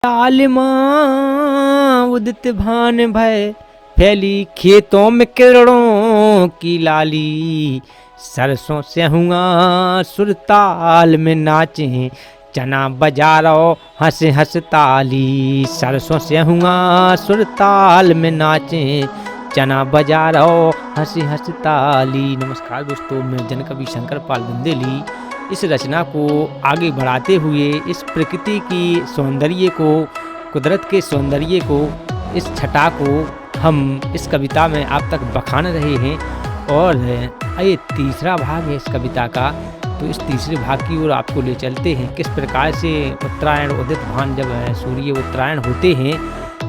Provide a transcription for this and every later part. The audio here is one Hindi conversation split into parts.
लालिमा उदित भान भय फैली खेतों में किरणों की लाली। सरसों से हुआ सुरताल में नाचे चना बजा रहो हंस हंस ताली। सरसों से हुआ सुरताल में नाचे चना बजा रहो हंस हंस ताली। नमस्कार दोस्तों, मैं जनकवि शंकर पाल बुंदेली इस रचना को आगे बढ़ाते हुए इस प्रकृति की सौंदर्य को, कुदरत के सौंदर्य को, इस छटा को हम इस कविता में आप तक बखान रहे हैं। और ये तीसरा भाग है इस कविता का, तो इस तीसरे भाग की ओर आपको ले चलते हैं। किस प्रकार से उत्तरायण उदित भान, जब सूर्य उत्तरायण होते हैं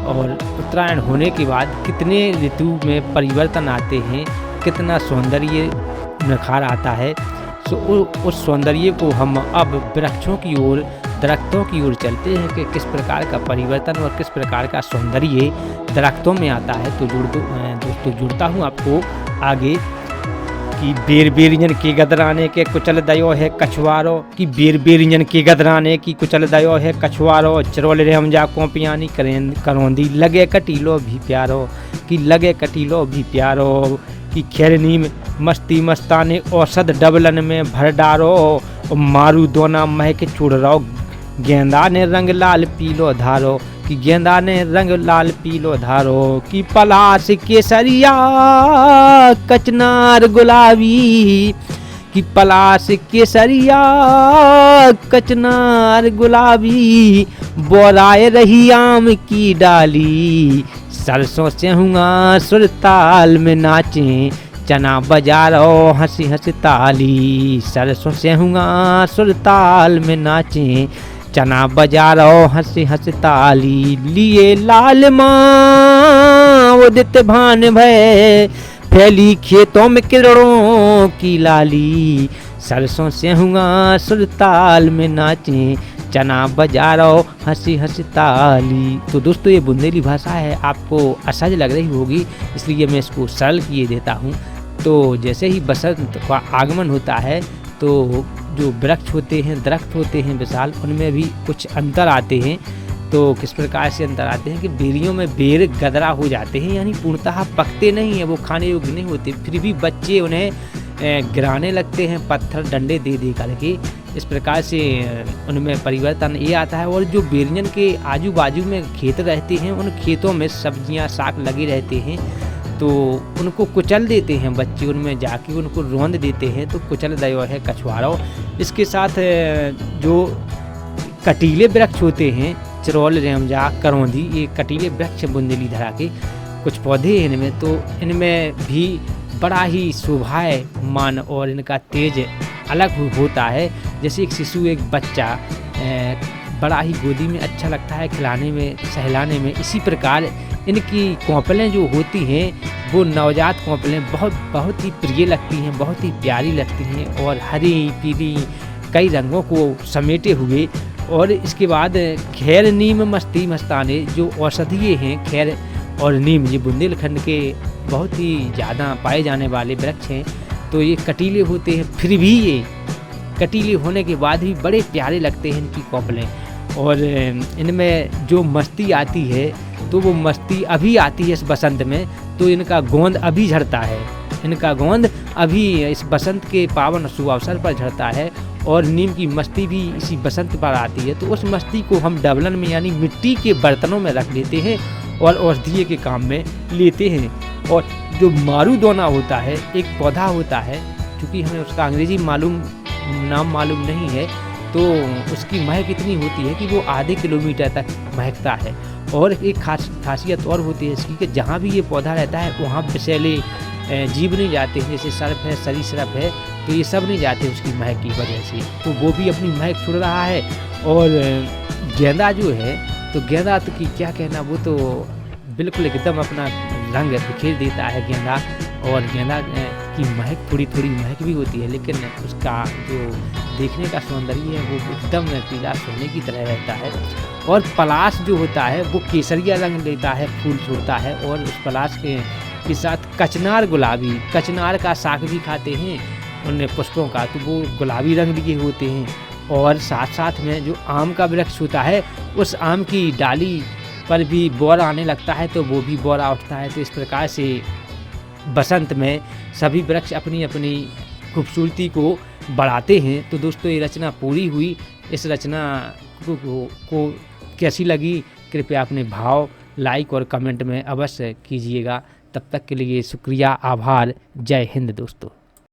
और उत्तरायण होने के बाद कितने ऋतु में परिवर्तन आते हैं, कितना सौंदर्य निखार आता है। तो उस सौंदर्य को हम अब वृक्षों की ओर, दरख्तों की ओर चलते हैं कि किस प्रकार का परिवर्तन और किस प्रकार का सौंदर्य दरख्तों में आता है। तो दोस्तों जुड़ता हूँ आपको आगे कि बेर बेरियन के गदराने के कुचल दयो है कछुआरो, कि बेर बेरियन के गदराने की कुचल दयो है कछुआरो। चरोल रे हम जा कोपियानी करौंदी लगे कटीलो भी प्यारो, कि लगे कटीलो भी प्यारो। कि खेरनी में मस्ती मस्ताने औसत डबलन में भर डारो, और मारू दोना महक छुड़ रहो गेंदा ने रंग लाल पीलो धारो, कि गेंदा ने रंग लाल पीलो धारो। कि पलाश केसरिया कचनार गुलाबी, कि पलाश केसरिया कचनार गुलाबी बोराए रही आम की डाली। सरसों से हुआ सुरताल में नाचे चना बजा रहो हंसी हंसी ताली। सरसों से हुआ सुरताल में नाचे चना बजा रहो हंसी हंसी ताली। लिए लाल माँ उदित भान भय फैली खेतों में किरणों की लाली। सरसों से हुआ सुरताल में नाचे चना बजा रहो हंसी हंसी ताली। तो दोस्तों, ये बुंदेली भाषा है, आपको असहज लग रही होगी, इसलिए मैं इसको सरल किए देता हूँ। तो जैसे ही बसंत का आगमन होता है तो जो वृक्ष होते हैं, दरख्त होते हैं विशाल, उनमें भी कुछ अंतर आते हैं। तो किस प्रकार से अंतर आते हैं कि बेरियों में बेर गदरा हो जाते हैं, यानी पूर्णतः पकते नहीं हैं, वो खाने योग्य नहीं होते, फिर भी बच्चे उन्हें गिराने लगते हैं पत्थर डंडे दे दे करके। इस प्रकार से उनमें परिवर्तन ये आता है। और जो बेरियन के आजू बाजू में खेत रहते हैं, उन खेतों में सब्जियां साग लगे रहते हैं, तो उनको कुचल देते हैं बच्चे, उनमें जाके उनको रौंद देते हैं। तो कुचल दयो है कछुआरो। इसके साथ जो कटीले वृक्ष होते हैं, चरोल रेमजा करौंदी, ये कटीले वृक्ष बुंदेली धरा के कुछ पौधे हैं इनमें, तो इनमें भी बड़ा ही शोभायमान और इनका तेज अलग होता है। जैसे एक शिशु, एक बच्चा बड़ा ही गोदी में अच्छा लगता है खिलाने में, सहलाने में, इसी प्रकार इनकी कोंपलें जो होती हैं वो नवजात कोंपलें बहुत ही प्रिय लगती हैं, बहुत ही प्यारी लगती हैं, और हरी पीली कई रंगों को समेटे हुए। और इसके बाद खैर नीम मस्ती मस्ताने, जो औषधीय हैं खैर और नीम, ये बुंदेलखंड के बहुत ही ज़्यादा पाए जाने वाले वृक्ष हैं। तो ये कटीले होते हैं, फिर भी ये कटीले होने के बाद भी बड़े प्यारे लगते हैं इनकी कोंपलें। और इनमें जो मस्ती आती है, तो वो मस्ती अभी आती है इस बसंत में, तो इनका गोंद अभी झड़ता है, इनका गोंद अभी इस बसंत के पावन शुभ अवसर पर झड़ता है। और नीम की मस्ती भी इसी बसंत पर आती है, तो उस मस्ती को हम डबलन में यानी मिट्टी के बर्तनों में रख लेते हैं और औषधीय के काम में लेते हैं। और जो मारू दोना होता है, एक पौधा होता है, क्योंकि हमें उसका अंग्रेजी नाम मालूम नहीं है, तो उसकी महक इतनी होती है कि वो आधे किलोमीटर तक महकता है। और एक खासियत और होती है इसकी कि जहाँ भी ये पौधा रहता है वहाँ विषैले जीव नहीं जाते हैं, जैसे सर्प है, सरीसृप है, तो ये सब नहीं जाते उसकी महक की वजह से, तो वो भी अपनी महक छोड़ रहा है। और गेंदा जो है, तो गेंदा तो की क्या कहना, वो तो बिल्कुल एकदम अपना रंग बिखेर देता है गेंदा। और गेंदा की महक थोड़ी महक भी होती है, लेकिन उसका जो देखने का सौंदर्य है वो एकदम पीला सोने की तरह रहता है। और पलाश जो होता है वो केसरिया रंग लेता है, फूल छोड़ता है। और उस पलाश के साथ कचनार गुलाबी, कचनार का साग भी खाते हैं उन पुष्पों का, तो वो गुलाबी रंग लिए होते हैं। और साथ साथ में जो आम का वृक्ष होता है उस आम की डाली पर भी बौर आने लगता है तो वो भी बौरा उठता है। तो इस प्रकार से बसंत में सभी वृक्ष अपनी अपनी खूबसूरती को बढ़ाते हैं। तो दोस्तों ये रचना पूरी हुई। इस रचना को कैसी लगी कृपया अपने भाव लाइक और कमेंट में अवश्य कीजिएगा। तब तक के लिए शुक्रिया, आभार, जय हिंद दोस्तों।